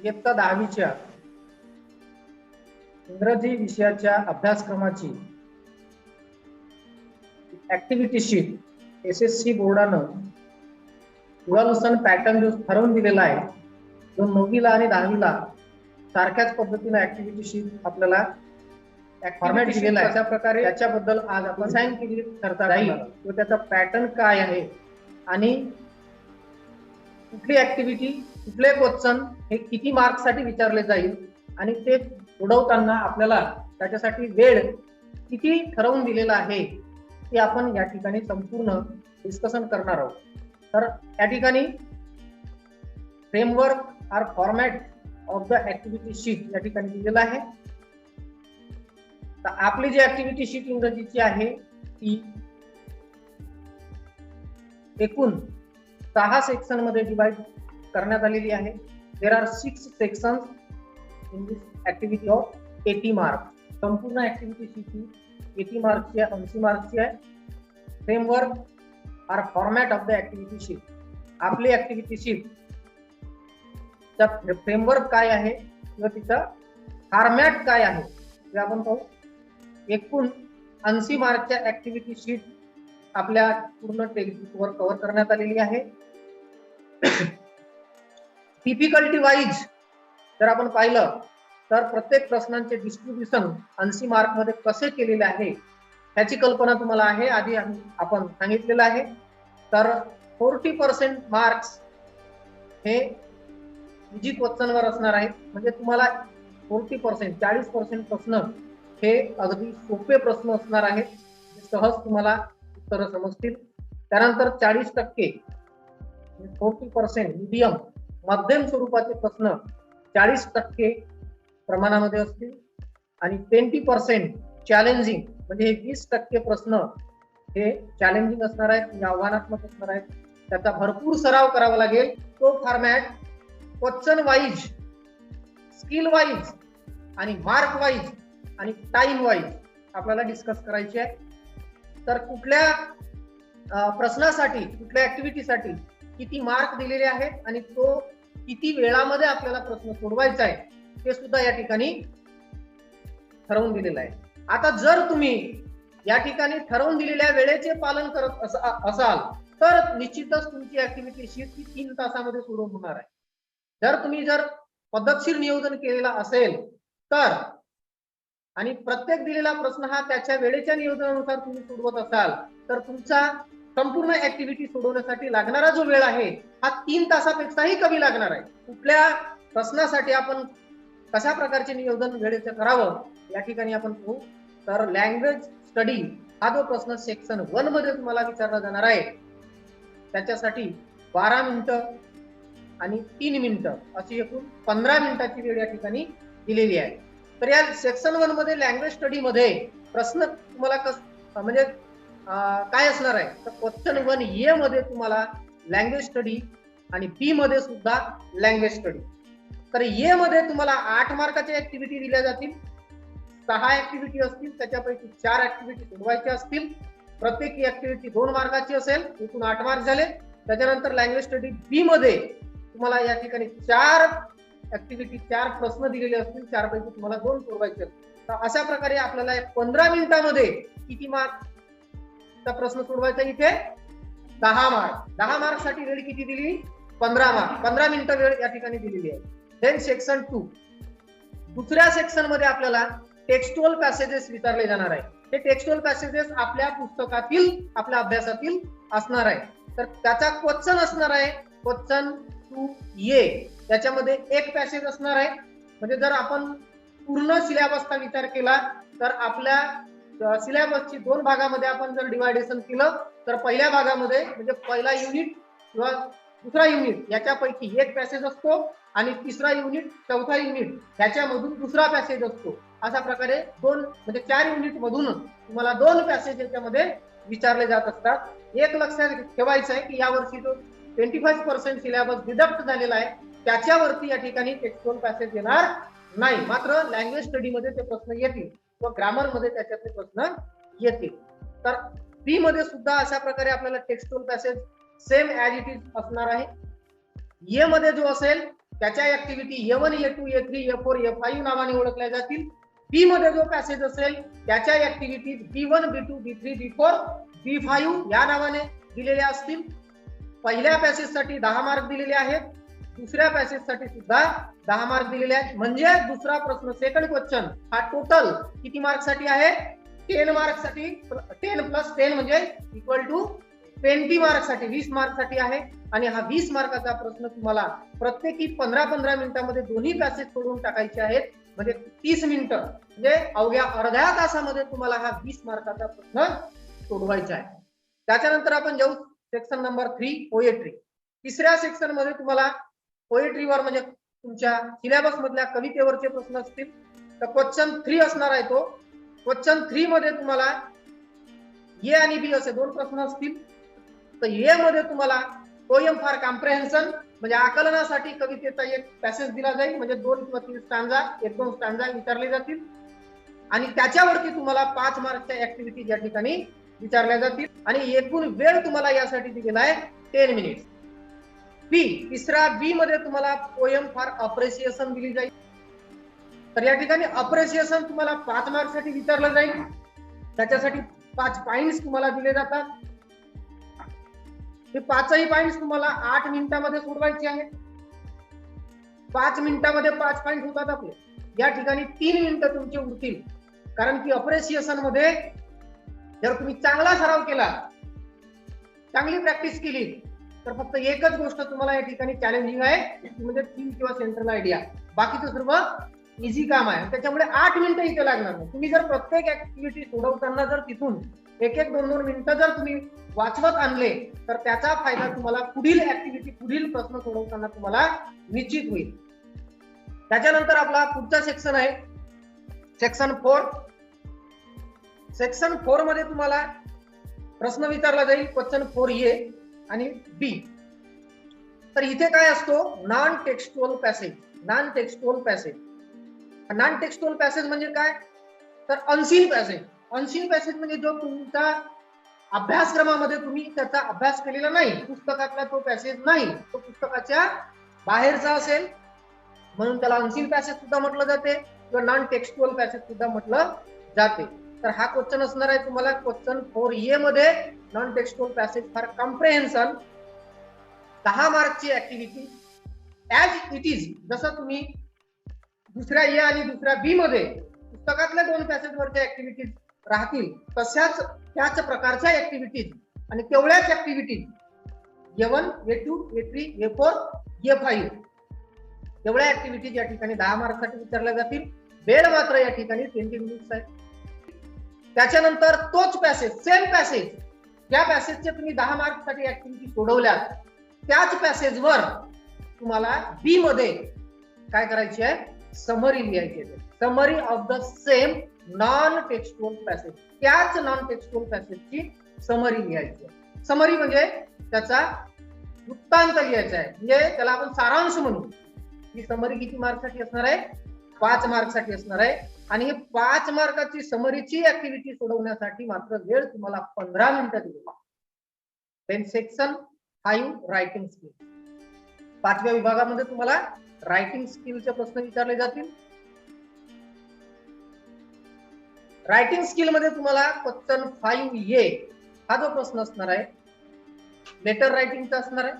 इयत्ता 10वीच्या इंग्रजी विषयाच्या अभ्यासक्रमाची ऍक्टिव्हिटी शीट SSC बोर्डानं इव्हॉल्युशन पॅटर्न जो ठरवून दिलेला आहे, जो 9वीला आणि 10वीला सारख्याच पद्धतीने ऍक्टिव्हिटी शीट आपल्याला फॉर्मॅट दिलेला आहे. अशा प्रकारे त्याच्याबद्दल आज आपण सायंटिफिक चर्चा राहील तो त्याचा पॅटर्न काय आहे आणि कुठली ऍक्टिव्हिटी कुठले क्वेश्चन हे किती मार्क्स साठी विचारले जाईल आणि ते सोडवताना आपल्याला त्याच्यासाठी वेळ किती ठरवून दिलेला आहे ते आपण या ठिकाणी संपूर्ण डिस्कशन करणार आहोत. तर या ठिकाणी framework or format of the activity sheet या ठिकाणी दिलेला आहे. तर आपली जी ऍक्टिव्हिटी शीट इंग्रजीची आहे ती एकूण 6 सेक्शन मध्ये डिवाइड करण्यात आलेली आहे. There are 6 sections in this activity of 80 marks. संपूर्ण ऍक्टिव्हिटी शीट ही 80 मार्क्सची आहे, 80 मार्क्सची आहे. Framework or format of the activity sheet. आपली ऍक्टिव्हिटी शीट चा फ्रेमवर्क काय आहे किंवा तिचा फॉर्मॅट काय आहे ते आपण पाहू. एकूण 80 मार्कच्या ऍक्टिव्हिटी शीट आपल्या पूर्ण टेक्स्टबुकवर कव्हर करण्यात आलेली आहे. डिफिकल्टी वाईज जर आपण पाहिलं तर प्रत्येक प्रश्नांचे डिस्ट्रीब्युशन 80 मार्क मध्ये कसे केलेले आहे ह्याची कल्पना तुम्हाला आहे, आधी आपण सांगितलेलं आहे. तर 40% मार्क्स हे इजी क्वेश्चनवर असणार आहेत. म्हणजे तुम्हाला 40% 40% प्रश्न हे अगदी सोपे प्रश्न असणार आहेत, सहज तुम्हाला उत्तर समजतील. त्यानंतर 40% 40% मीडियम मध्यम स्वरूपाचे प्रश्न 40% प्रमाणामध्ये असतील आणि 20% चॅलेंजिंग म्हणजे हे 20% प्रश्न हे चॅलेंजिंग असणार आहेत, आव्हानात्मक असणार आहेत. त्याचा भरपूर सराव करावा लागेल. तो format question wise, skill wise आणि मार्क वाईज आणि टाइम वाईज आपल्याला डिस्कस करायची आहे. तर कुठल्या प्रश्नासाठी कुठल्या ऍक्टिव्हिटीसाठी किती मार्क दिलेले आहेत आणि तो किती वेळामध्ये आपल्याला प्रश्न सोडवायचा आहे ते सुद्धा या ठिकाणी ठरवून दिलेलं आहे. आता जर तुम्ही या ठिकाणी ठरवून दिलेल्या वेळेचे पालन करत असाल तर निश्चितच तुमची ऍक्टिव्हिटी शीट ही 3 तासामध्ये सोडवून होणार आहे. जर पद्धतशीर नियोजन केलेला असेल तर आणि प्रत्येक दिलेला प्रश्न हा त्याच्या वेळेच्या नियोजनानुसार तुम्ही सोडवत असाल तर तुमचा संपूर्ण ऍक्टिव्हिटी सोडवण्यासाठी लागणारा जो वेळ आहे हा 3 तासापेक्षाही कमी लागणार आहे. कुठल्या प्रश्नासाठी आपण कशा प्रकारचे नियोजन वेळेचं करावं या ठिकाणी आपण पाहू. तर लँग्वेज स्टडी हा जो प्रश्न सेक्शन 1 मध्ये तुम्हाला विचारला जाणार आहे त्याच्यासाठी 12 मिनिटं आणि 3 मिनिटं अशी एकूण 15 मिनिटाची वेळ या ठिकाणी दिलेली आहे. तर या सेक्शन 1 मध्ये लँग्वेज स्टडी मध्ये प्रश्न तुम्हाला म्हणजे काय असणार आहे तर क्वेश्चन 1 ए मध्ये तुम्हाला लँग्वेज स्टडी आणि बी मध्ये सुद्धा लँग्वेज स्टडी. तर ए मध्ये तुम्हाला 8 मार्काच्या ऍक्टिव्हिटी दिल्या जातील. 6 ऍक्टिव्हिटी असतील, त्याच्यापैकी 4 ऍक्टिव्हिटी सोडवायच्या असतील. प्रत्येक ऍक्टिव्हिटी 2 मार्काची असेल, एकूण 8 मार्क झाले. त्याच्यानंतर लँग्वेज स्टडी बी मध्ये तुम्हाला या ठिकाणी 4 ऍक्टिव्हिटी 4 प्रश्न दिलेले असतील, 4 पैकी तुम्हाला 2 सोडवायचे असतील. तर अशा प्रकारे आपल्याला 15 मिनिटांमध्ये किती मार्कचा प्रश्न सोडवायचा इथे 10 मार्क. 10 मार्क साठी वेळ किती दिली 15 मार्क, 15 मिनिटं वेळ या ठिकाणी दिलेली आहे. देन सेक्शन 2 दुसऱ्या सेक्शन मध्ये आपल्याला टेक्स्टुअल पॅसेजेस विचारले जाणार आहे. हे टेक्स्टुअल पॅसेजेस आपल्या पुस्तकातील आपल्या अभ्यासातील असणार आहे. तर त्याचा क्वेश्चन असणार आहे क्वेश्चन 2A. त्याच्यामध्ये एक पॅसेज असणार आहे. म्हणजे जर आपण पूर्ण सिलेबसचा विचार केला तर आपल्या सिलेबसची 2 भागामध्ये आपण जर डिवायडेशन केलं तर पहिल्या भागामध्ये म्हणजे पहिला युनिट किंवा दुसरा युनिट याच्यापैकी एक पॅसेज असतो आणि तिसरा युनिट चौथा युनिट ह्याच्यामधून दुसरा पॅसेज असतो. अशा प्रकारे 2 म्हणजे 4 युनिट मधून तुम्हाला 2 पॅसेज याच्यामध्ये विचारले जात असतात. एक लक्षात ठेवायचं आहे की यावर्षी जो 25% सिलेबस डिडक्ट झालेला आहे त्याच्यावरती या ठिकाणी टेक्स्टुअल पॅसेज येणार नाही. मात्र लँग्वेज स्टडी मध्ये ते प्रश्न येतील किंवा ग्रामर मध्ये त्याच्यातले प्रश्न येतील. तर बी मध्ये सुद्धा अशा प्रकारे आपल्याला textual passage same as it is असणार आहे. ए मध्ये जो असेल त्याच्या activity A1 A2 A3 A4 A5 नावाने ओळखल्या जातील. बी मध्ये जो पॅसेज असेल त्याच्या activity B1 B2 B3 B4 B5 या नावाने दिलेल्या असतील. पहिल्या पॅसेजसाठी 10 मार्क दिलेले आहेत, दुसऱ्या पॅसेजसाठी सुद्धा 10 मार्क दिलेले आहेत. म्हणजे दुसरा प्रश्न सेकंड क्वेश्चन हा टोटल किती मार्क साठी आहे? 10 मार्क साठी. 10 प्लस 10 म्हणजे इक्वल टू 20 मार्क साठी, 20 मार्क साठी आहे. आणि हा 20 मार्काचा प्रश्न तुम्हाला प्रत्येकी 15-15 मिनिटांमध्ये दोन्ही पॅसेज सोडवून टाकायचे आहेत. म्हणजे 30 मिनिटं म्हणजे अवघ्या अर्ध्या तासामध्ये तुम्हाला हा 20 मार्काचा प्रश्न सोडवायचा आहे. त्याच्यानंतर आपण जाऊ सेक्शन नंबर 3 पोएट्री. तिसऱ्या सेक्शन मध्ये तुम्हाला पोएट्रीवर म्हणजे तुमच्या सिलेबस मधल्या कवितेवरचे प्रश्न असतील. तर क्वेश्चन 3 असणार आहे तो. क्वेश्चन 3 मध्ये तुम्हाला ए आणि बी असे दोन प्रश्न असतील. तर ए मध्ये तुम्हाला पोयम फॉर कॉम्प्रेहेन्शन म्हणजे आकलनासाठी कवितेचा एक पॅसेज दिला जाईल. म्हणजे 2 किंवा 3 स्टँजा, 1-2 स्टँजा विचारले जातील आणि त्याच्यावरती तुम्हाला 5 मार्कच्या ऍक्टिव्हिटी या ठिकाणी विचारल्या जातील. आणि एकूण वेळ तुम्हाला यासाठी दिलेला आहे 10 मिनिट्स. बी तिसरा बी मध्ये तुम्हाला पोयम फॉर अप्रिसिएशन दिली जाईल. तर या ठिकाणी अप्रिसिएशन तुम्हाला 5 मार्क साठी विचारलं जाईल. त्याच्यासाठी 5 पॉइंट्स तुम्हाला दिले जातात. हे 5ही पॉइंट्स तुम्हाला 8 मिनिटांमध्ये सोडवायचे आहेत. 5 मिनिटांमध्ये 5 पॉइंट होतात आपले. या ठिकाणी 3 मिनिटं तुमचे उरतील. कारण की अप्रिसिएशन मध्ये जर तुम्ही चांगला सराव केला, चांगली प्रॅक्टिस केली तर फक्त एकच गोष्ट तुम्हाला या ठिकाणी चॅलेंजिंग आहे, म्हणजे थीम किंवा सेंट्रल आयडिया. बाकीचं सर्व इझी काम आहे. त्याच्यामुळे 8 मिनिटं इथे लागणार नाही. तुम्ही जर प्रत्येक ऍक्टिव्हिटी सोडवताना जर तिथून 1-2 मिनिटं जर तुम्ही वाचवत आणले तर त्याचा फायदा तुम्हाला पुढील ऍक्टिव्हिटी, पुढील प्रश्न सोडवताना तुम्हाला निश्चित होईल. त्याच्यानंतर आपला पुढचा सेक्शन आहे सेक्शन 4. सेक्शन 4 मध्ये तुम्हाला प्रश्न विचारला जाईल क्वेश्चन 4A आणि बी. तर इथे काय असतो? Non textual passage. Non textual passage, non textual passage म्हणजे काय? तर अनसीन पॅसेज. अनसीन पॅसेज म्हणजे जो तुमचा अभ्यासक्रमामध्ये तुम्ही त्याचा अभ्यास केलेला नाही, पुस्तकातला तो पॅसेज नाही, तो पुस्तकाच्या बाहेरचा असेल, म्हणून त्याला अनसीन पॅसेज सुद्धा म्हटलं जाते किंवा नॉन टेक्स्टुअल पॅसेज सुद्धा म्हटलं जाते. तर हा क्वेश्चन असणार आहे तुम्हाला क्वेश्चन 4A मध्ये non textual passage for comprehension. 10 मार्कची ऍक्टिव्हिटी ऍज इट इज. जसं तुम्ही दुसऱ्या ए आणि दुसऱ्या बी मध्ये पुस्तकातल्या 2 पॅसेज वरच्या ऍक्टिव्हिटीज राहतील तशाच त्याच प्रकारच्या ऍक्टिव्हिटीज आणि तेवढ्याच activities A1 A2 A3 A4 A5 एवढ्या ऍक्टिव्हिटीज या ठिकाणी 10 मार्कसाठी विचारल्या जातील. वेळ मात्र या ठिकाणी 20 मिनिट्स आहे. त्याच्यानंतर तोच पॅसेज, सेम पॅसेज, ज्या पॅसेजचे तुम्ही 10 मार्कसाठी ऍक्टिव्हिटी सोडवल्यात त्याच पॅसेजवर तुम्हाला बी मध्ये काय करायची आहे? समरी लिहायची आहे. Summary of the same non textual passage. त्याच नॉन टेक्स्टुअल पॅसेजची समरी लिहायची आहे. समरी म्हणजे त्याचा वृत्तांत लिहायचा आहे, म्हणजे त्याला आपण सारांश म्हणू. ही समरी किती मार्कसाठी असणार आहे? 5 मार्कसाठी असणार आहे. आणि हे 5 मार्काची समरीची ऍक्टिव्हिटी सोडवण्यासाठी मात्र वेळ तुम्हाला 15 मिनिटं दिली. Then section 5 writing skill. 5व्या विभागामध्ये तुम्हाला रायटिंग स्किलचे प्रश्न विचारले जातील. रायटिंग स्किल मध्ये तुम्हाला क्वेश्चन 5A हा जो प्रश्न असणार आहे लेटर रायटिंगचा असणार आहे.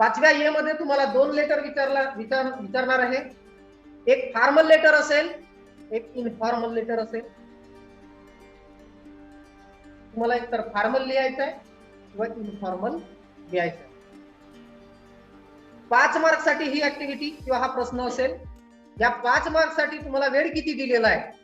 5व्या ए मध्ये तुम्हाला 2 लेटर विचारणार आहे. एक फॉर्मल लेटर असेल, एक इनफॉर्मल लेटर असेल. तुम्हाला एक तर फॉर्मल लिहायचं आहे किंवा इनफॉर्मल लिहायचं आहे. 5 मार्कसाठी ही ऍक्टिव्हिटी किंवा हा प्रश्न असेल. या 5 मार्कसाठी तुम्हाला वेळ किती दिलेला आहे?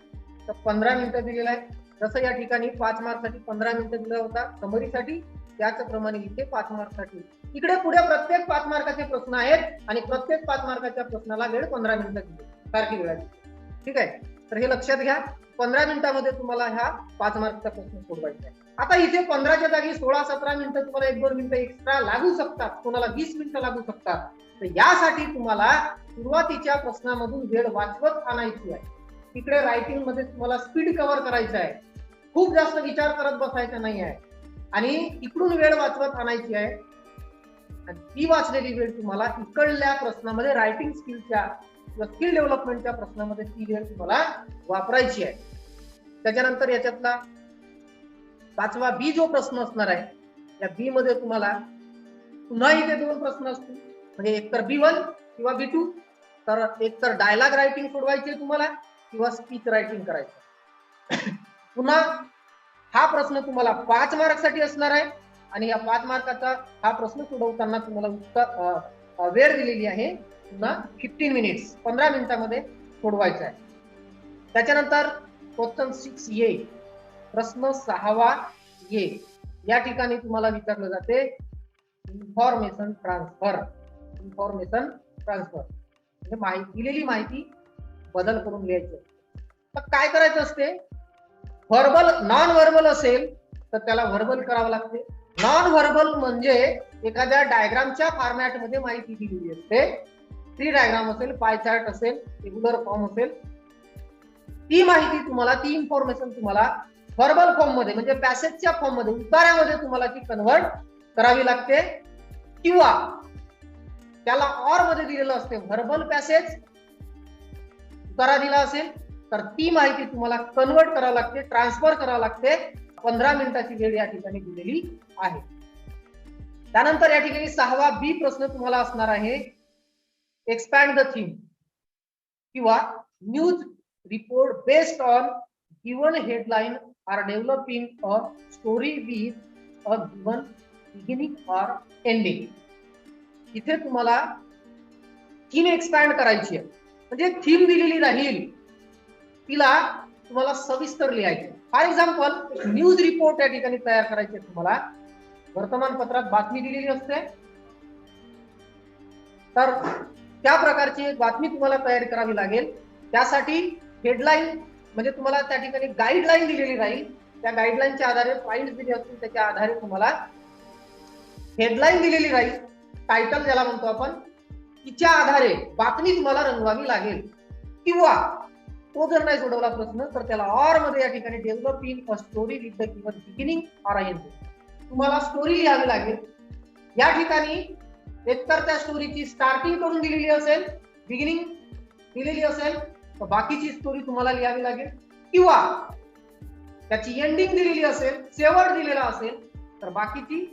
तर 15 मिनिटं दिलेला आहे. जसं या ठिकाणी 5 मार्कसाठी 15 मिनिटं दिला होता समरीसाठी, त्याचप्रमाणे इथे 5 मार्कसाठी. इकडे पुढे प्रत्येक 5 मार्काचे प्रश्न आहेत आणि प्रत्येक 5 मार्काच्या प्रश्नाला वेळ 15 मिनिटं दिली, सारखी वेळ आहे. ठीक आहे, तर हे लक्षात घ्या. 15 मिनिटांमध्ये तुम्हाला ह्या 5 मार्कचा प्रश्न सोडवायचा आहे. आता इथे 15च्या जागी 16-17 मिनिटं तुम्हाला 1-2 मिनिटं एक्स्ट्रा लागू शकतात, कोणाला 20 मिनिटं लागू शकतात. तर यासाठी तुम्हाला सुरुवातीच्या प्रश्नामधून वेळ वाचवत आणायची आहे. तिकडे रायटिंग मध्ये तुम्हाला स्पीड कव्हर करायचं आहे, खूप जास्त विचार करत बसायचा नाही आहे आणि इकडून वेळ वाचवत आणायची आहे. आणि ती वाचलेली वेळ तुम्हाला इकडल्या प्रश्नामध्ये रायटिंग स्किलच्या किंवा स्किल डेव्हलपमेंटच्या प्रश्नामध्ये ती वेळ तुम्हाला वापरायची आहे. त्याच्यानंतर याच्यातला 5वा बी जो प्रश्न असणार आहे, या बी मध्ये तुम्हाला पुन्हा इथे 2 प्रश्न असतील, म्हणजे एक तर B1 किंवा B2. तर एक तर डायलॉग रायटिंग सोडवायची आहे तुम्हाला किंवा स्पीच रायटिंग करायचं. पुन्हा हा प्रश्न तुम्हाला 5 मार्कसाठी असणार आहे आणि या 5 मार्काचा हा प्रश्न सोडवताना तुम्हाला वेळ दिलेली आहे पुन्हा 15 मिनिट्स, 15 मिनिटांमध्ये सोडवायचा आहे. त्याच्यानंतर क्वेश्चन 6A, प्रश्न 6वा ए, या ठिकाणी तुम्हाला विचारलं जाते इन्फॉर्मेशन ट्रान्सफर. इन्फॉर्मेशन ट्रान्सफर म्हणजे दिलेली माहिती बदल करून लिहायची. तर काय करायचं असते, व्हर्बल नॉन व्हर्बल असेल तर त्याला व्हर्बल करावं लागते. नॉन व्हर्बल म्हणजे एखाद्या डायग्रामच्या फॉर्मॅटमध्ये माहिती दिलेली असते. ट्री डायग्राम असेल, पाय चार्ट असेल, रेग्युलर फॉर्म असेल, ती माहिती तुम्हाला, ती इन्फॉर्मेशन तुम्हाला व्हर्बल फॉर्म मध्ये म्हणजे पॅसेजच्या फॉर्म मध्ये, उतार्यामध्ये तुम्हाला ती कन्व्हर्ट करावी लागते. किंवा त्याला ऑर मध्ये दिलेलं असते व्हर्बल पॅसेज, उतारा दिला असेल तर ती माहिती तुम्हाला कन्वर्ट करावी लागते, ट्रान्सफर करावी लागते. 15 मिनिटाची वेळ या ठिकाणी दिलेली आहे. त्यानंतर या ठिकाणी 6वा बी प्रश्न तुम्हाला असणार आहे, एक्सपॅन्ड द थीम किंवा news report based on given headline or developing a story with a given beginning or ending. इथे तुम्हाला थीम एक्सपॅन्ड करायची आहे, म्हणजे थीम दिलेली राहील तिला तुम्हाला सविस्तर लिहायचं. फॉर एक्झाम्पल न्यूज रिपोर्ट या ठिकाणी तयार करायचे तुम्हाला. वर्तमानपत्रात बातमी दिलेली असते, तर त्या प्रकारची एक बातमी तुम्हाला तयार करावी लागेल. त्यासाठी हेडलाईन म्हणजे तुम्हाला त्या ठिकाणी गाईडलाईन दिलेली राहील. त्या गाईडलाईनच्या आधारे पॉइंट दिले असतील, त्याच्या आधारे तुम्हाला हेडलाईन दिलेली राहील, टायटल ज्याला म्हणतो आपण, तिच्या आधारे बातमी तुम्हाला रंगवावी लागेल. किंवा तो जर नाही सोडवला प्रश्न तर त्याला ऑर मध्ये या ठिकाणी developing a story with the given beginning or ending, तुम्हाला स्टोरी लिहावी लागेल. या ठिकाणी एकतर त्या स्टोरीची स्टार्टिंग करून दिलेली असेल, बिगिनिंग दिलेली असेल तर बाकीची स्टोरी तुम्हाला लिहावी लागेल. किंवा त्याची एंडिंग दिलेली असेल, शेवट दिलेला असेल तर बाकीची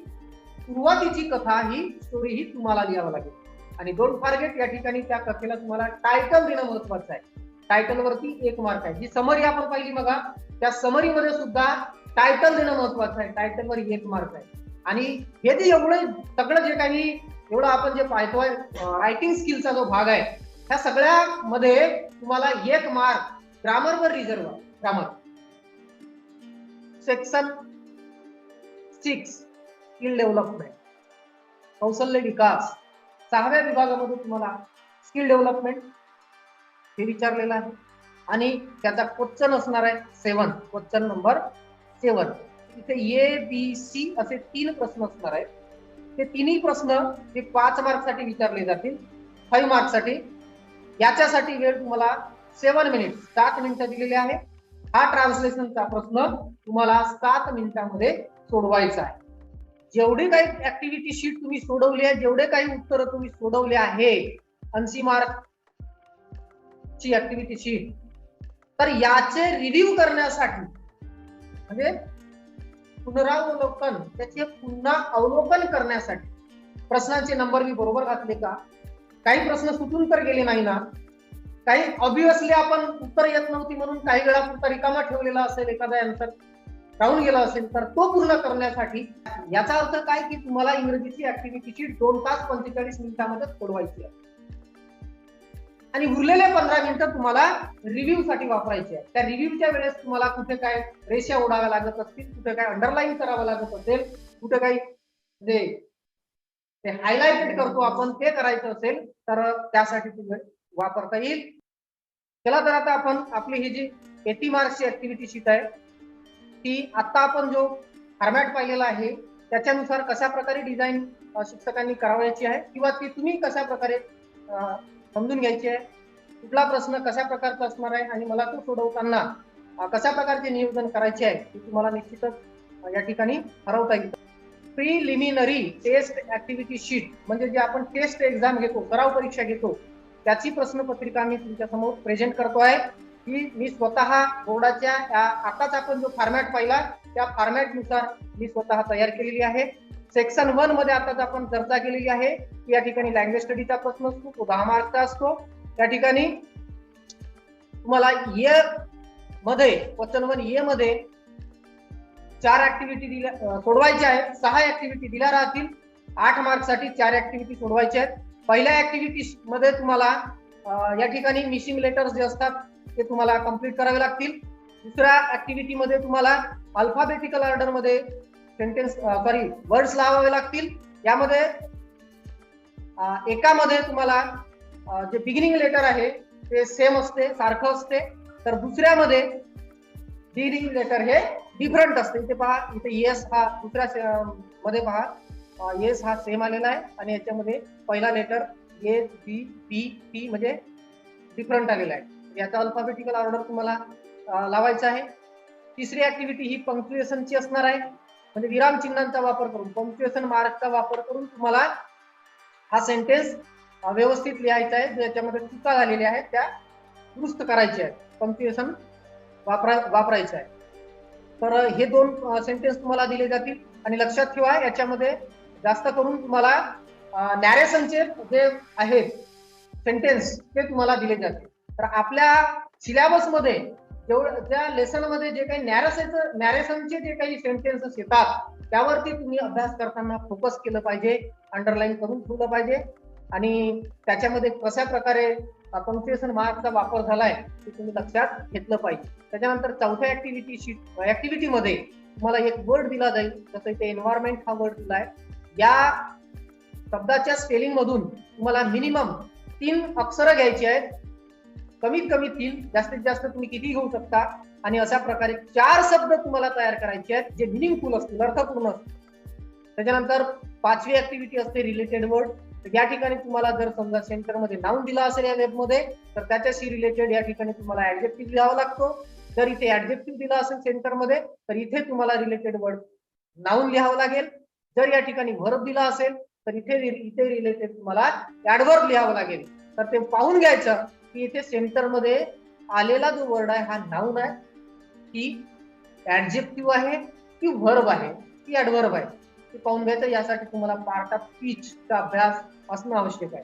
सुरुवातीची कथा ही स्टोरी ही तुम्हाला लिहावं लागेल. आणि डोंट फॉरगेट या ठिकाणी त्या कथेला तुम्हाला टायटल देणं महत्वाचं आहे. टायटल वरती 1 मार्क आहे. जी समरी आपण पाहिली बघा, त्या समरी मध्ये सुद्धा टायटल देणं महत्वाचं आहे. टायटल वर 1 मार्क आहे. आणि हे जे एवढं सगळं जे काही एवढं आपण जे पाहतोय रायटिंग स्किलचा जो भाग आहे, ह्या सगळ्यामध्ये तुम्हाला 1 मार्क ग्रामर वर रिझर्व आहे. ग्रामर सेक्शन 6 स्किल डेव्हलपमेंट, कौशल्य विकास, 6व्या विभागामध्ये तुम्हाला स्किल डेव्हलपमेंट हे विचारलेलं आहे. आणि त्याचा क्वेश्चन असणार आहे 7, क्वेश्चन नंबर 7. इथे A, B, C असे 3 प्रश्न असणार आहेत. ते तिन्ही प्रश्न हे 5 मार्कसाठी विचारले जातील, 5 मार्कसाठी. याच्यासाठी वेळ तुम्हाला 7 मिनिट, 7 मिनिटं दिलेले आहे. हा ट्रान्सलेशनचा प्रश्न तुम्हाला 7 मिनिटांमध्ये सोडवायचा आहे. जेवढे काही ऍक्टिव्हिटी शीट तुम्ही सोडवली आहे, जेवढे काही उत्तर तुम्ही सोडवले आहे 80 मार्क ची ऍक्टिव्हिटी शीट, तर याचे रिव्ह्यू करण्यासाठी म्हणजे पुनरावलोकन, त्याचे पुन्हा अवलोकन करण्यासाठी प्रश्नांचे नंबर मी बरोबर घातले का, काही प्रश्न सुटून तर गेले नाही ना, काही ऑब्विसली आपण उत्तर येत नव्हती म्हणून काही वेळा पुरता रिकामा ठेवलेला असेल, एखादा आन्सर राहून गेला असेल, तर तो पूर्ण करण्यासाठी याचा अर्थ काय की तुम्हाला इंग्रजीची ऍक्टिव्हिटी शीट 2 तास 45 मिनिटांमध्ये सोडवायची आहे. आणि उरलेले 15 मिनिटं तुम्हाला रिव्ह्यू साठी वापरायचे आहे. त्या रिव्ह्यूच्या वेळेस तुम्हाला कुठे काय रेषा ओढाव्या लागत असतील, कुठे काय अंडरलाईन करावं लागत असेल, कुठे काही म्हणजे ते हायलाइटेड करतो आपण, ते करायचं असेल तर त्यासाठी तुम्ही वापरता येईल. चला तर आता आपण आपली ही जी 80 मार्क्सची ऍक्टिव्हिटी शीट आहे, ती आता आपण जो फॉर्मॅट पाहिलेला आहे त्याच्यानुसार कशा प्रकारे डिझाईन शिक्षकांनी करावायची आहे किंवा ती तुम्ही कशा प्रकारे समजून घ्यायची आहे, कुठला प्रश्न कशा प्रकारचा असणार आहे आणि मला तो सोडवताना कशा प्रकारचे नियोजन करायचे आहे ते तुम्हाला निश्चितच या ठिकाणी ठरवता येईल. प्रिलिमिनरी टेस्ट ऍक्टिव्हिटी शीट म्हणजे जे आपण टेस्ट एक्झाम घेतो, सराव परीक्षा घेतो, त्याची प्रश्नपत्रिका मी तुमच्या समोर प्रेझेंट करतोय की मी स्वतः बोर्डाच्या आताच आपण जो फॉर्मॅट पाहिला त्या फॉर्मॅट नुसार मी स्वतः तयार केलेली आहे. सेक्शन 1 मध्ये आताच आपण चर्चा केलेली आहे की या ठिकाणी लँग्वेज स्टडीचा प्रश्न असतो, तो 10 मार्कचा असतो. त्या ठिकाणी तुम्हाला ए मध्ये क्वेश्चन 1 ए मध्ये 4 ऍक्टिव्हिटी दिल्या सोडवायच्या आहेत. 6 ऍक्टिव्हिटी दिल्या राहतील. 8 मार्कसाठी 4 ऍक्टिव्हिटी सोडवायच्या आहेत. पहिल्या ऍक्टिव्हिटी मध्ये तुम्हाला या ठिकाणी मिसिंग लेटर्स जे असतात ते तुम्हाला कंप्लीट करावे लागतील. दुसऱ्या ऍक्टिव्हिटी मध्ये तुम्हाला अल्फाबेटिकल ऑर्डर मध्ये वर्ड्स लावावे लागतील. यामध्ये एकामध्ये तुम्हाला जे बिगिनिंग लेटर आहे ते सेम असते, सारखं असते, तर दुसऱ्यामध्ये बिगिनिंग लेटर हे डिफरंट असते. इथे पहा, इथे येस हा दुसऱ्या मध्ये पहा येस हा सेम आलेला आहे आणि याच्यामध्ये पहिला letter A B P P म्हणजे डिफरंट आलेला आहे. याचा अल्फाबेटिकल ऑर्डर तुम्हाला लावायचा आहे. तिसरी ऍक्टिव्हिटी ही पंक्च्युएशनची असणार आहे, म्हणजे विराम चिन्हांचा वापर करून, पंक्च्युएशन मार्कचा वापर करून तुम्हाला हा सेंटेन्स व्यवस्थित लिहायचा आहे. ज्याच्यामध्ये चुका झालेल्या आहेत त्या दुरुस्त करायच्या आहेत, पंक्च्युएशन वापरायचं आहे. तर हे 2 सेंटेन्स तुम्हाला दिले जातील आणि लक्षात ठेवा याच्यामध्ये जास्त करून तुम्हाला नॅरेशनचे जे आहेत सेंटेन्स ते तुम्हाला दिले जातील. तर आपल्या सिलेबस मध्ये ज्या लेसन मध्ये जे काही नॅरेशनचे जे काही सेंटेन्सेस येतात त्यावरती तुम्ही अभ्यास करताना फोकस केलं पाहिजे, अंडरलाईन करून ठेवलं पाहिजे आणि त्याच्यामध्ये कशा प्रकारे पंक्च्युएशन मार्कचा वापर झालाय ते तुम्ही लक्षात घेतलं पाहिजे. त्याच्यानंतर चौथ्या ऍक्टिव्हिटी मध्ये तुम्हाला एक वर्ड दिला जाईल, जसं इथे एन्व्हायरमेंट हा वर्ड दिलाय. या शब्दाच्या स्पेलिंग मधून तुम्हाला मिनिमम 3 अक्षरं घ्यायची आहेत, कमीत कमी 3, जास्तीत जास्त तुम्ही किती घेऊ शकता. आणि अशा प्रकारे 4 शब्द तुम्हाला तयार करायचे आहेत जे मिनिंगफुल असतील, अर्थपूर्ण असतील. त्याच्यानंतर 5वी ऍक्टिव्हिटी असते रिलेटेड वर्ड. या ठिकाणी तुम्हाला जर समजा सेंटर मध्ये नाउन दिला असेल या वेबमध्ये तर त्याच्याशी रिलेटेड या ठिकाणी तुम्हाला ऍडजेक्टिव्ह लिहावा लागतो. जर इथे ऍडजेक्टिव्ह दिला असेल सेंटर मध्ये तर इथे तुम्हाला रिलेटेड वर्ड नाउन लिहावं लागेल. जर या ठिकाणी व्हर्ब दिला असेल तर इथे रिलेटेड तुम्हाला ऍडव्हर्ब लिहावं लागेल. तर ते पाहून घ्यायचं की इथे सेंटर मध्ये आलेला जो वर्ड आहे हा नाउन आहे की ऍडजेक्टिव्ह आहे की व्हर्ब आहे की ऍडव्हर्ब आहे, ते पाहून घ्यायचं. यासाठी तुम्हाला पार्ट ऑफ स्पीचचा अभ्यास असणं आवश्यक आहे.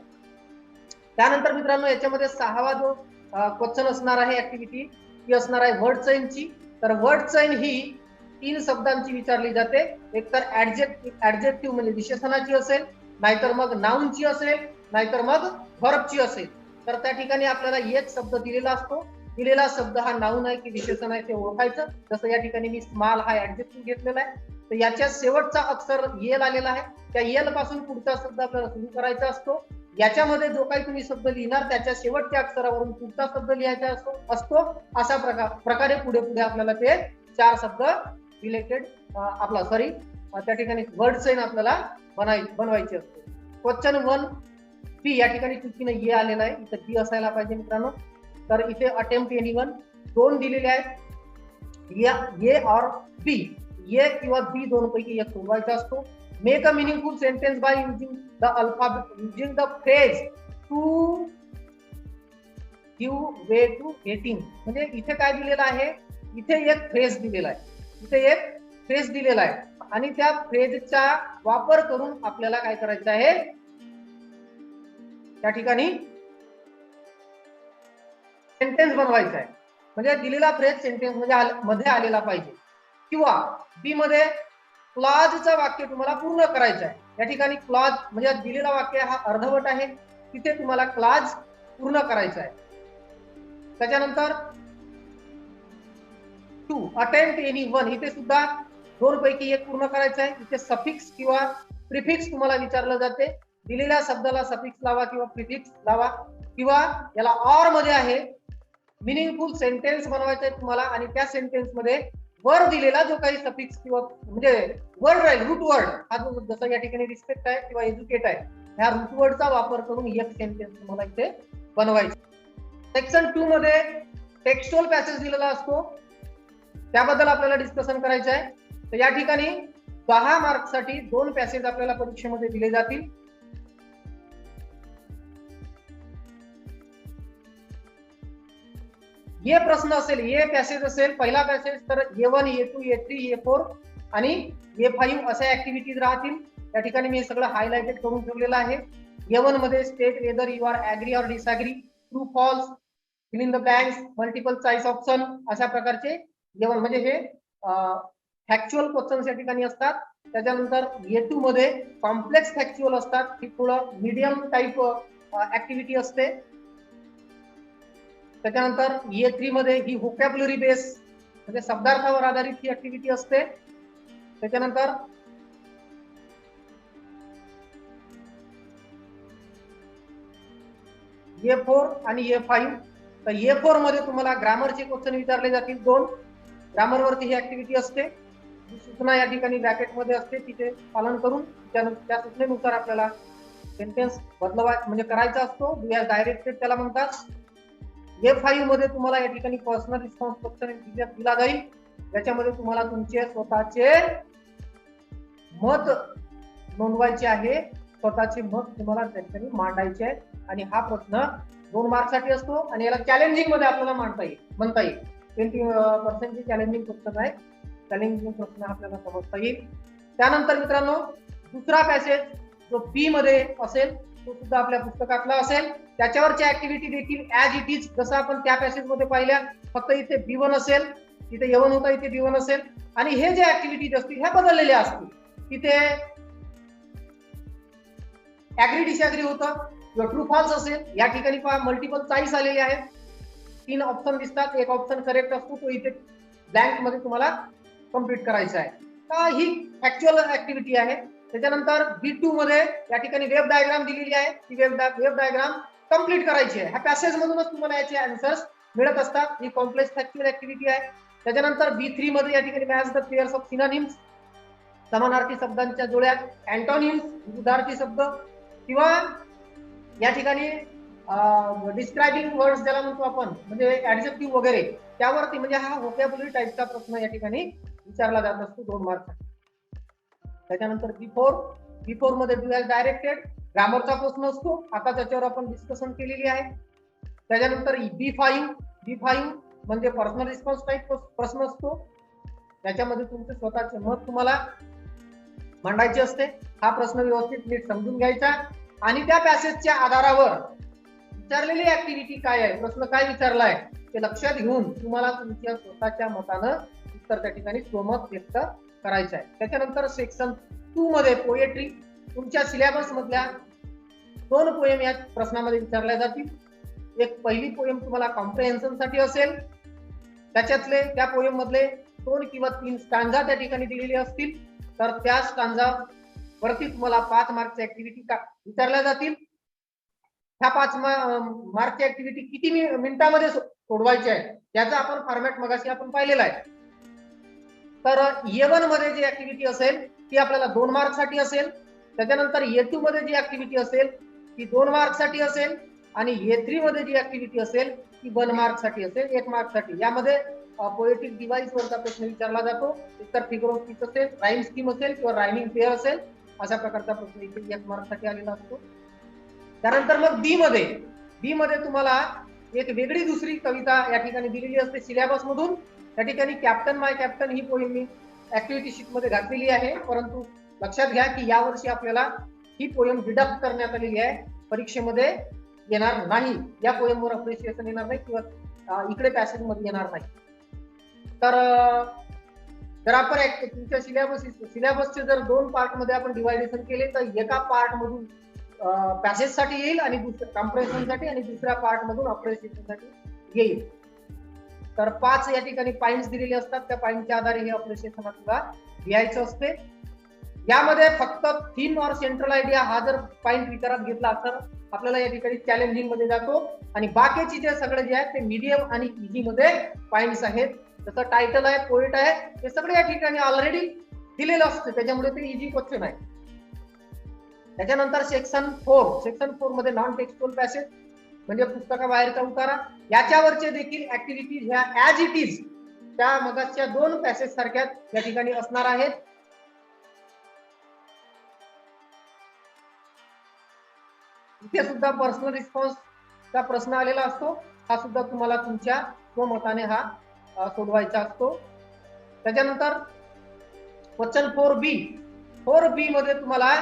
त्यानंतर मित्रांनो याच्यामध्ये 6वा जो क्वेश्चन असणार आहे ऍक्टिव्हिटी ती असणार आहे वर्ड चेनची. तर वर्ड चेन ही 3 शब्दांची विचारली जाते. एक तर ऍडजेक्टिव्ह म्हणजे विशेषणाची असेल, नाहीतर मग नाउनची असेल, नाहीतर मग व्हर्बची असेल. तर त्या ठिकाणी आपल्याला एक शब्द दिलेला असतो. दिलेला शब्द हा नाउन आहे की विशेषण आहे ते ओळखायचं. जसं या ठिकाणी मी स्मॉल हा ऍडजेक्टिव्ह घेतलेला आहे, तर याच्या शेवटचा अक्षर एल आलेला आहे. त्या एल पासून पुढचा शब्द आपल्याला सुरू करायचा असतो. याच्यामध्ये जो काही तुम्ही शब्द लिहिणार त्याच्या शेवटच्या अक्षरावरून पुढचा शब्द लिहायचा असतो. अशा प्रकारे पुढे पुढे आपल्याला ते 4 शब्द रिलेटेड त्या ठिकाणी वर्ड चेन आपल्याला बनवायची असते. क्वेश्चन 1 बी या ठिकाणी चुकीने ए आलेला आहे, इथे बी असायला पाहिजे मित्रांनो. तर इथे अटेम्प्ट एनीवन 2 दिलेले आहेत, ए और बी. ए किंवा बी 2 पैकी एक सोडवायचा असतो. Make a meaningful sentence by using the phrase to give way to getting. म्हणजे इथे काय दिलेलं आहे, इथे एक फ्रेज दिलेला आहे आणि त्या फ्रेजचा वापर करून आपल्याला काय करायचं आहे, त्या ठिकाणी सेंटेन्स बनवायचा आहे. म्हणजे दिलेला फ्रेज सेंटेन्स मध्ये आलेला पाहिजे. किंवा बी मध्ये क्लॉजचं वाक्य तुम्हाला पूर्ण करायचं आहे. या ठिकाणी क्लॉज म्हणजे दिलेला वाक्य हा अर्धवट आहे, तिथे तुम्हाला क्लॉज पूर्ण करायचा आहे. त्याच्यानंतर 2 अटेम्प्ट एनी वन, इथे सुद्धा 2 पैकी एक पूर्ण करायचं आहे. इथे सफिक्स किंवा प्रिफिक्स तुम्हाला विचारलं जाते. दिलेल्या शब्दाला सफिक्स लावा किंवा प्रिफिक्स लावा, किंवा याला ऑर मध्ये आहे. मिनिंगफुल सेंटेन्स बनवायचं आहे तुम्हाला आणि त्या सेंटेन्स मध्ये वर दिलेला जो काही सफिक्स किंवा म्हणजे वर्ड राहील, रूट वर्ड हा जो जसं या ठिकाणी रिस्पेक्ट आहे किंवा एज्युकेट आहे, ह्या रूट वर्डचा वापर करून एक सेंटेन्स तुम्हाला इथे बनवायचं. सेक्शन 2 मध्ये टेक्स्टुअल पॅसेज दिलेला असतो, त्याबद्दल आपल्याला डिस्कशन करायचं आहे. तर या ठिकाणी द 10 मार्कसाठी 2 पॅसेज आपल्याला परीक्षेमध्ये दिले जातील. ये प्रश्न असेल, ये पॅसेज असेल, पहिला पॅसेज तर A1, A2, A3, A4 आणि A5 अशा ऍक्टिव्हिटीज राहतील. त्या ठिकाणी मी सगळं हायलाइटेड करून ठेवलेलं आहे. A1 मध्ये state whether you are agree or disagree, true false, fill in the blanks, multiple choice option, अशा प्रकारचे A1 म्हणजे हे फॅक्च्युअल क्वेश्चन्स या ठिकाणी असतात. त्याच्यानंतर A2 मध्ये कॉम्प्लेक्स फॅक्च्युअल असतात, ही थोडं मीडियम टाईप ऍक्टिव्हिटी असते. त्याच्यानंतर A3 मध्ये ही व्होकॅब्युलरी बेस म्हणजे शब्दार्थावर आधारित ही ऍक्टिव्हिटी असते. त्याच्यानंतर A4 आणि A5, तर A4 मध्ये तुम्हाला ग्रामरचे क्वेश्चन विचारले जातील 2. ग्रामर वरती ही ऍक्टिव्हिटी असते. जी सूचना या ठिकाणी ब्रॅकेट मध्ये असते तिथे पालन करून त्या सूचनेनुसार आपल्याला सेंटेन्स बदलवायचा म्हणजे करायचा असतो. डू हॅज डायरेक्टेड त्याला म्हणतात. A5 मध्ये तुम्हाला या ठिकाणी पर्सनल रिस्पॉन्स क्वेश्चन दिला जाईल. याच्यामध्ये तुम्हाला तुमचे स्वतःचे मत नोंदवायचे आहे, स्वतःचे मत तुम्हाला त्या ठिकाणी मांडायचे आहे. आणि हा प्रश्न 2 मार्कसाठी असतो आणि याला चॅलेंजिंग मध्ये आपल्याला म्हणता येईल. 20% चॅलेंजिंग क्वेश्चन आहे. चॅलेंजिंग प्रश्न आपल्याला समजता येईल. त्यानंतर मित्रांनो दुसरा पॅसेज जो बी मध्ये असेल तो सुद्धा आपल्या पुस्तकातला असेल. त्याच्यावरची ऍक्टिव्हिटी देखील ऍज इट इज जसं आपण त्या पॅसेज मध्ये पाहिल्या, फक्त इथे B1 असेल, तिथे A1 होता, इथे B1 असेल. आणि हे जे ऍक्टिव्हिटीज असतील ह्या बदललेल्या असतील. तिथे ऍग्री डिसऍग्री होतं किंवा ट्रू फॉल्स असेल. या ठिकाणी पहा मल्टिपल चॉईस आलेले आहेत, 3 ऑप्शन दिसतात, एक ऑप्शन करेक्ट असतो, तो इथे ब्लँक मध्ये तुम्हाला कम्प्लीट करायचा आहे. तर ही फॅक्च्युअल ऍक्टिव्हिटी आहे. त्याच्यानंतर B2 मध्ये या ठिकाणी वेब डायग्राम दिलेली आहे, ती वेब डायग्राम कम्प्लीट करायची आहे. ह्या पॅसेज मधूनच तुम्हाला याचे आन्सर्स मिळत असतात. ही कॉम्प्लेक्स फॅक्च्युअल ऍक्टिव्हिटी आहे. त्याच्यानंतर B3 मध्ये या ठिकाणी match the pairs of synonyms, समानार्थी शब्दांच्या जोड्या, अँटोनिम्स, विरुद्धार्थी शब्द किंवा या ठिकाणी डिस्क्रायबिंग वर्ड्स ज्याला म्हणतो आपण म्हणजे ऍडजेक्टिव्ह वगैरे, त्यावरती म्हणजे हा व्होकॅब्युलरी टाईपचा प्रश्न या ठिकाणी विचारला जात असतो 2 मार्कसाठी. त्याच्यानंतर B4 मध्ये डू हॅज डायरेक्टेड ग्रामरचा प्रश्न असतो. आता त्याच्यावर आपण डिस्कशन केलेली आहे. त्याच्यानंतर B5 म्हणजे पर्सनल रिस्पॉन्स टाईप प्रश्न असतो. त्याच्यामध्ये तुमचे स्वतःचे मत तुम्हाला मांडायचे असते. हा प्रश्न व्यवस्थित नीट समजून घ्यायचा आणि त्या पॅसेजच्या आधारावर विचारलेली ऍक्टिव्हिटी काय आहे, प्रश्न काय विचारलाय ते लक्षात घेऊन तुम्हाला तुमच्या स्वतःच्या मतानं उत्तर त्या ठिकाणी स्वमत व्यक्त करायचं आहे. त्याच्यानंतर सेक्शन 2 मध्ये पोएट्री, तुमच्या सिलेबस मधल्या 2 पोएम या प्रश्नामध्ये विचारल्या जातील. एक पहिली पोएम तुम्हाला कॉम्प्रिहेन्शन साठी असेल, त्याच्यातले त्या पोएम मधले 2 किंवा 3 स्टांजा त्या ठिकाणी दिलेले असतील. तर त्या स्टांजा वरती तुम्हाला 5 मार्कची ऍक्टिव्हिटी विचारल्या जातील. ह्या 5 मार्कची ऍक्टिव्हिटी किती मिनिटांमध्ये सोडवायची आहे याचा आपण फॉर्मॅट मगाशी आपण पाहिलेला आहे. तर A1 मध्ये जी ऍक्टिव्हिटी असेल ती आपल्याला 2 मार्कसाठी असेल. त्याच्यानंतर A2 मध्ये जी ऍक्टिव्हिटी असेल ती 2 मार्कसाठी असेल आणि A3 मध्ये जी ऍक्टिव्हिटी असेल ती 1 मार्कसाठी असेल, 1 मार्कसाठी. यामध्ये पोएटिक डिव्हाइस वरचा प्रश्न विचारला जातो. एकतर फिगर ऑफ स्पीच असेल, राईम स्कीम असेल किंवा रायमिंग पेअर असेल, अशा प्रकारचा प्रश्न इथे 1 मार्कसाठी आलेला असतो. त्यानंतर मग बी मध्ये तुम्हाला एक वेगळी दुसरी कविता या ठिकाणी दिलेली असते सिलेबस मधून. त्या ठिकाणी कॅप्टन माय कॅप्टन ही पोएम मी ऍक्टिव्हिटी शीट मध्ये घातलेली आहे, परंतु लक्षात घ्या की यावर्षी आपल्याला ही पोएम डिडक्ट करण्यात आलेली आहे, परीक्षेमध्ये येणार नाही. या पोएमवर अप्रिशिएशन येणार नाही किंवा इकडे पॅसेज मध्ये येणार नाही. तर जर आपण तुमच्या सिलेबसचे जर 2 पार्ट मध्ये आपण डिवायडेशन केले तर एका पार्ट मधून पॅसेज साठी येईल आणि दुसऱ्या कॉम्प्रेशन साठी आणि दुसऱ्या पार्ट मधून अप्रिशिएशन साठी येईल. तर 5 या ठिकाणी पॉइंट्स दिलेले असतात, त्या पॉइंटच्या आधारे हे अप्रिशिएशन आपल्याला लिहायचं असते. यामध्ये फक्त थीम और सेंट्रल आयडिया हा जर पॉइंट विचारात घेतला तर आपल्याला या ठिकाणी चॅलेंजिंग मध्ये जातो आणि बाकीचे जे सगळे जे आहेत ते मीडियम आणि इझी मध्ये पॉइंट्स आहेत. जसं टायटल आहे, पोएट आहे, हे सगळे या ठिकाणी ऑलरेडी दिलेलं असतं, त्याच्यामुळे ते इझी क्वेश्चन आहे. त्याच्यानंतर सेक्शन 4 मध्ये नॉन टेक्स्टुअल पॅसेज म्हणजे पुस्तकाबाहेरचा उतारा, याच्यावरचे देखील ऍक्टिव्हिटीज ह्या ऍज इट इज त्या मगाच्या 2 पॅसेज सारख्या या ठिकाणी असणार आहेत. इथे सुद्धा पर्सनल रिस्पॉन्सचा प्रश्न आलेला असतो, हा सुद्धा तुम्हाला तुमच्या स्वमताने हा सोडवायचा असतो. त्याच्यानंतर क्वेश्चन 4B मध्ये तुम्हाला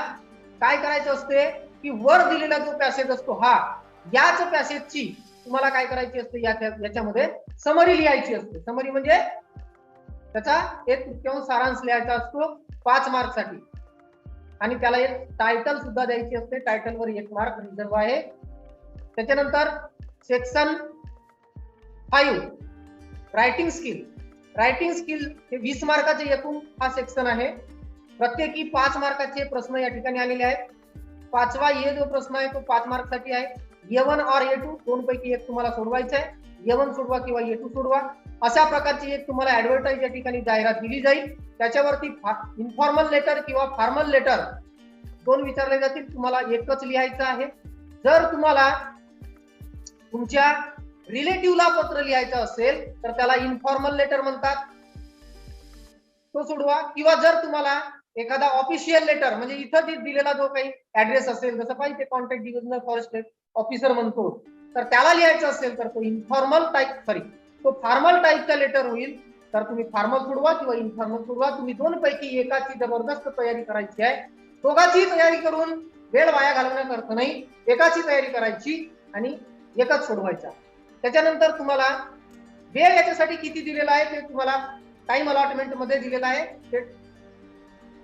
काय करायचं असते की वर दिलेला जो पॅसेज असतो हा, याच पॅसेजची तुम्हाला काय करायची असते, याच्यामध्ये समरी लिहायची असते. समरी म्हणजे त्याचा 1/3 सारांश लिहायचा असतो 5 मार्कसाठी, आणि त्याला एक टायटल सुद्धा द्यायची असते. टायटलवर 1 मार्क रिझर्व आहे. त्याच्यानंतर सेक्शन 5 रायटिंग स्किल हे 20 मार्काचे एकूण हा सेक्शन आहे. प्रत्येकी 5 मार्काचे प्रश्न या ठिकाणी आलेले आहेत. 5वा ए जो प्रश्न आहे तो 5 मार्कसाठी आहे. A1 और A2 दोन पैकी एक तुम्हाला सोडवायचं आहे. A1 सोडवा किंवा A2 सोडवा. अशा प्रकारची एक तुम्हाला ऍडव्हर्टाईज या ठिकाणी जाहिरात दिली जाईल. त्याच्यावरती इन्फॉर्मल लेटर किंवा फॉर्मल लेटर दोन विचारले जातील, तुम्हाला एकच लिहायचं आहे. जर तुम्हाला तुमच्या रिलेटिव्हला पत्र लिहायचं असेल तर त्याला इन्फॉर्मल लेटर म्हणतात, तो सोडवा. किंवा जर तुम्हाला एखादा ऑफिशियल लेटर म्हणजे इथं दिलेला जो काही ऍड्रेस असेल, जसं पाहिजे कॉन्टॅक्ट डिव्हिजनल फॉरेस्ट ऑफिसर म्हणतो, तर त्याला लिहायचं असेल तर तो इन्फॉर्मल टाईप तो फॉर्मल टाईपचा लेटर होईल, तर तुम्ही फॉर्मल सोडवा किंवा इन्फॉर्मल सोडवा. तुम्ही दोन पैकी एकाची जबरदस्त तयारी करायची आहे. दोघांची तयारी करून वेळ वाया घालवण्यात अर्थ नाही. एकाची तयारी करायची आणि एकच सोडवायचा. त्याच्यानंतर तुम्हाला वेळ याच्यासाठी किती दिलेला आहे ते तुम्हाला टाइम अलॉटमेंट मध्ये दिलेला आहे, ते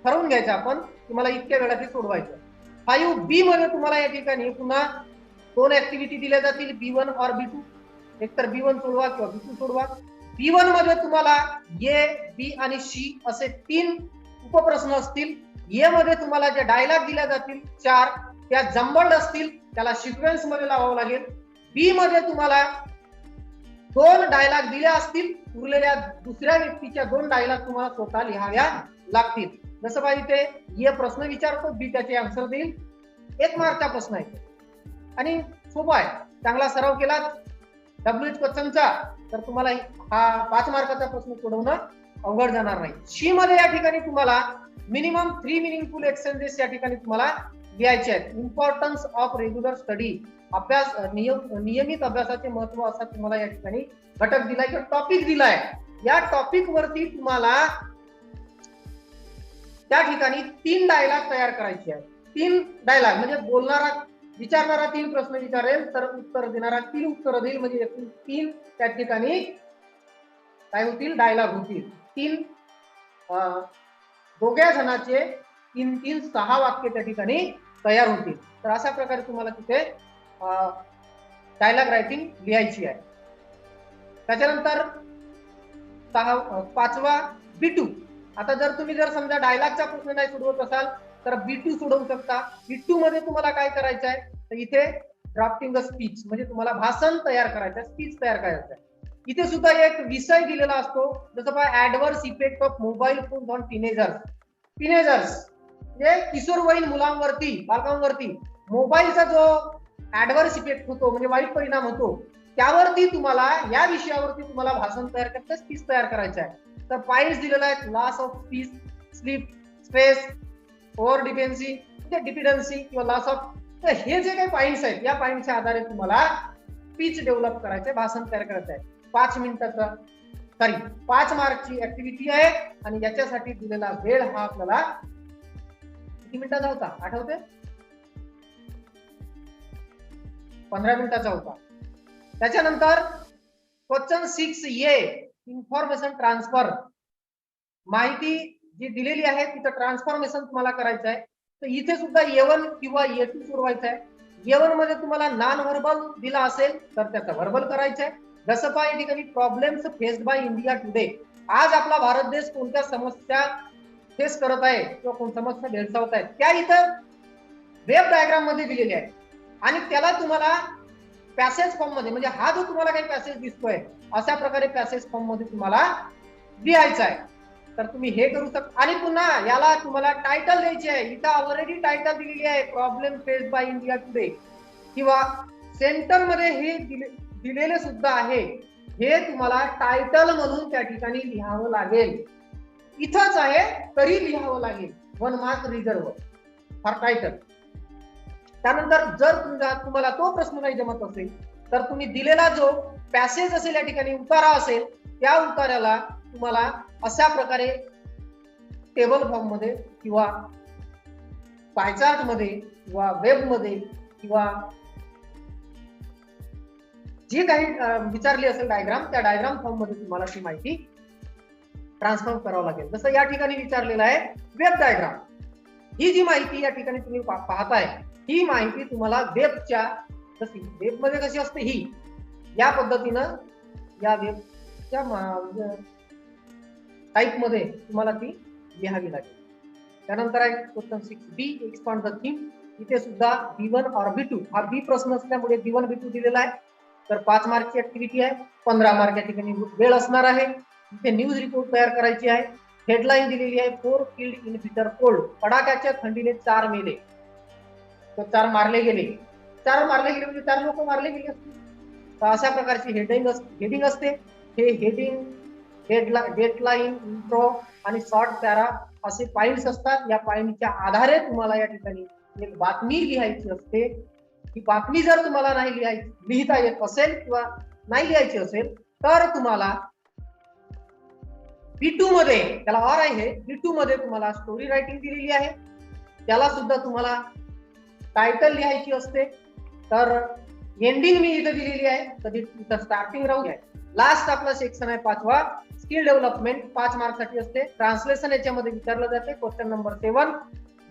ठरवून घ्यायचं आपण की मला इतक्या वेळात हे सोडवायचं. 5B मध्ये तुम्हाला या ठिकाणी पुन्हा दोन ऍक्टिव्हिटी दिल्या जातील, B1 और B2. एकतर B1 सोडवा किंवा B2 सोडवा. B1 मध्ये तुम्हाला A, B आणि C असे 3 उपप्रश्न असतील. ए मध्ये तुम्हाला जे डायलॉग दिल्या जातील 4, त्या जम्बल्ड असतील, त्याला सिक्वेन्स मध्ये लावावं लागेल. बी मध्ये तुम्हाला 2 डायलॉग दिल्या असतील, उरलेल्या दुसऱ्या व्यक्तीच्या 2 डायलॉग तुम्हाला स्वतः लिहाव्या लागतील. जसं पाहिजे ते प्रश्न विचारतो, बी त्याचे आन्सर देईल. 1 मार्कचा प्रश्न आहे आणि सोपा आहे. चांगला सराव केला WH क्वेश्चनचा तर तुम्हाला हा 5 मार्काचा प्रश्न सोडवणं अवघड जाणार नाही. शी मध्ये या ठिकाणी तुम्हाला मिनिमम 3 मिनिंगफुल एक्सचेंजेस या ठिकाणी तुम्हाला लिहायचे आहेत. इम्पॉर्टन्स ऑफ रेग्युलर स्टडी, अभ्यास नियमित अभ्यासाचे महत्व असा तुम्हाला या ठिकाणी घटक दिलाय किंवा टॉपिक दिलाय. या टॉपिक वरती तुम्हाला त्या ठिकाणी 3 डायलॉग तयार करायचे आहेत. 3 डायलॉग म्हणजे बोलणारा विचारणारा 3 प्रश्न विचारेल तर उत्तर देणारा 3 उत्तर देईल, म्हणजे एकूण 3 त्या ठिकाणी काय होतील, डायलॉग होतील. 3 दोघ्या जणांचे 3 6 वाक्य त्या ठिकाणी तयार होतील. तर अशा प्रकारे तुम्हाला तिथे डायलॉग रायटिंग लिहायची आहे. त्याच्यानंतर 5वा B2. आता जर तुम्ही समजा डायलॉगचा प्रश्न नाही सोडवत असाल तर B2 सोडवू शकता. B2 मध्ये तुम्हाला काय करायचं आहे, तर इथे ड्राफ्टिंग स्पीच म्हणजे तुम्हाला भाषण तयार करायचं आहे, स्पीच तयार करायचं आहे. इथे सुद्धा एक विषय दिलेला असतो, जसं पहा adverse effect of mobile phone on teenagers म्हणजे किशोरवयीन मुलांवरती, बालकांवरती मोबाईलचा जो ऍडव्हर्स इफेक्ट होतो म्हणजे वाईट परिणाम होतो, त्यावरती तुम्हाला या विषयावरती तुम्हाला भाषण तयार करायचं, स्पीच तयार करायचं आहे. तर पॉइंट्स दिलेला आहे, loss of speech, sleep, stress, over dependency किंवा लॉस ऑफ. तर हे जे काही पॉइंट्स आहेत या पॉइंटच्या आधारे तुम्हाला स्पीच डेव्हलप करायचं, भाषण तयार करायचं आहे. 5 मिनिटाचा 5 मार्कची ऍक्टिव्हिटी आहे आणि याच्यासाठी दिलेला वेळ हा आपल्याला किती मिनिटाचा होता आठवते? 15 मिनिटाचा होता. त्याच्यानंतर क्वेश्चन 6A इन्फॉर्मेशन ट्रान्सफर, माहिती जी दिलेली आहे तिथं ट्रान्सफॉर्मेशन तुम्हाला करायचं आहे. तर इथे सुद्धा A1 किंवा A2 सोडवायचं आहे. A1 मध्ये तुम्हाला नॉन व्हर्बल दिला असेल तर त्याचा व्हर्बल करायचं आहे. जसं पहा या ठिकाणी problems faced by India today, आज आपला भारत देश कोणत्या समस्या फेस करत आहे किंवा कोणत्या समस्या भेडसावत आहेत त्या इथं वेब डायग्राम मध्ये दिलेले आहे आणि त्याला तुम्हाला पॅसेज फॉर्म मध्ये म्हणजे हा जो तुम्हाला काही पॅसेज दिसतोय अशा प्रकारे पॅसेज फॉर्म मध्ये तुम्हाला लिहायचा आहे. तर तुम्ही हे करू शकता. आणि पुन्हा याला तुम्हाला टायटल द्यायची आहे. इथं ऑलरेडी टायटल दिलेली आहे problem faced by India today, किंवा सेंटर मध्ये हे दिलेले सुद्धा आहे. हे तुम्हाला टायटल म्हणून त्या ठिकाणी लिहावं लागेल. इथंच आहे तरी लिहावं लागेल. 1 मार्क रिझर्व फॉर टायटल. त्यानंतर जर तुम्हाला तो प्रश्न नाही जमत असेल तर तुम्ही दिलेला जो पॅसेज असेल या ठिकाणी उतारा असेल त्या उतार्याला तुम्हाला अशा प्रकारे टेबल फॉर्म मध्ये किंवा पायचार्ट मध्ये किंवा वेब मध्ये किंवा जे काही विचारली असेल डायग्राम त्या डायग्राम फॉर्म मध्ये तुम्हाला ती माहिती ट्रान्सफॉर्म करावं लागेल. जसं या ठिकाणी विचारलेलं आहे वेब डायग्राम. ही जी माहिती या ठिकाणी तुम्ही पाहताय ही माहिती तुम्हाला वेबच्या जशी वेब मध्ये कशी असते ही या पद्धतीनं या वेबच्या टाईप मध्ये तुम्हाला ती लिहावी लागेल. त्यानंतर आहे question 6B expand the theme. इथे सुद्धा B1 और B2 हा बी प्रश्न असल्यामुळे B1 B2 दिलेला आहे. तर 5 मार्कची ऍक्टिव्हिटी आहे. 15 मार्क या ठिकाणी वेळ असणार आहे. इथे न्यूज रिपोर्ट तयार करायची आहे. हेडलाईन दिलेली आहे 4 किल्ड इन बिटर कोल्ड. कडाक्याच्या थंडीने 4 मेले. तो 4 मारले गेले. 4 मारले गेले म्हणजे 4 लोक मारले गेले असतील. तर अशा प्रकारची हेडिंग असते. हे हेडिंग डेडलाईन इंट्रो आणि शॉर्ट पॅरा असे पॉइंट्स असतात. या पॉइंटच्या आधारे तुम्हाला या ठिकाणी एक बातमी लिहायची असते. ही बातमी जर तुम्हाला नाही लिहिता येत असेल किंवा नाही लिहायची असेल तर तुम्हाला B2 मध्ये त्याला ऑर आहे. B2 मध्ये तुम्हाला स्टोरी रायटिंग दिलेली आहे. त्याला सुद्धा तुम्हाला टायटल लिहायची असते. तर एंडिंग मी इथं दिलेली आहे. कधी इथं स्टार्टिंग राहू आहे. लास्ट आपला सेक्शन आहे 5वा स्किल डेव्हलपमेंट 5 मार्क साठी असते. ट्रान्सलेशन याच्यामध्ये विचारलं जाते. क्वेश्चन नंबर 7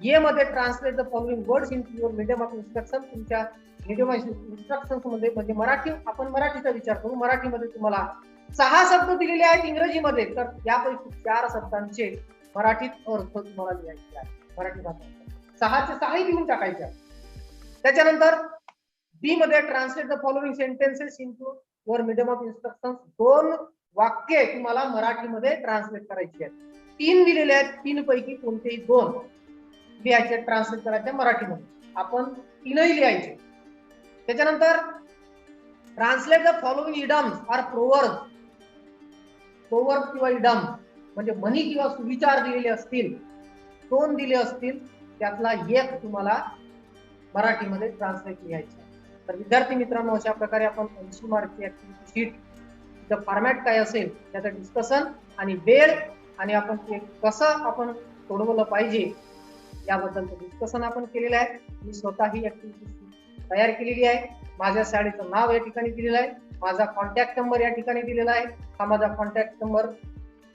ए मध्ये translate the following words in your medium of instruction. तुमच्या मीडियम ऑफ इन्स्ट्रक्शन मध्ये म्हणजे मराठी आपण मराठीचा विचार करू. मराठीमध्ये तुम्हाला 6 शब्द दिलेले आहेत इंग्रजीमध्ये. तर यापैकी 4 शब्दांचे मराठीत अर्थ तुम्हाला लिहायचे आहे. मराठी भाषा 6चे 6 लिहून टाकायचे. त्याच्यानंतर बी मध्ये translate the following sentences into your medium of instruction. 2 वाक्ये तुम्हाला मराठीमध्ये ट्रान्सलेट करायची आहेत. 3 दिलेले आहेत. 3 पैकी कोणतेही 2 लिहायचे ट्रान्सलेट करायचे मराठीमध्ये. आपण 3ही लिहायचे. त्याच्यानंतर translate the following idioms or proverbs. Proverb किंवा इडम म्हणजे म्हणी किंवा सुविचार दिलेले असतील 2 दिले असतील त्यातला एक तुम्हाला मराठीमध्ये ट्रान्सलेट लिहायचे. तर विद्यार्थी मित्रांनो अशा प्रकारे आपण 80 मार्कची ऍक्टिव्हिटी शीट फॉर्मॅट काय असेल त्याचं डिस्कशन आणि वेळ आणि आपण ते कसं आपण सोडवलं पाहिजे याबद्दलचं डिस्कशन आपण केलेलं आहे. मी स्वतः ही ऍक्टिव्हिटी शीट तयार केलेली आहे. माझ्या शाळेचं नाव या ठिकाणी दिलेलं आहे. माझा कॉन्टॅक्ट नंबर या ठिकाणी दिलेला आहे. हा माझा कॉन्टॅक्ट नंबर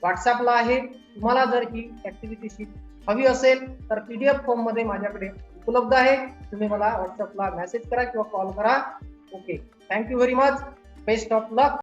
व्हॉट्सअपला आहे. तुम्हाला जर ही ऍक्टिव्हिटी शीट हवी असेल तर PDF फॉर्म मध्ये माझ्याकडे उपलब्ध आहे. तुम्ही मला व्हॉट्सअपला मेसेज करा किंवा कॉल करा. Okay, thank you very much. Best of luck.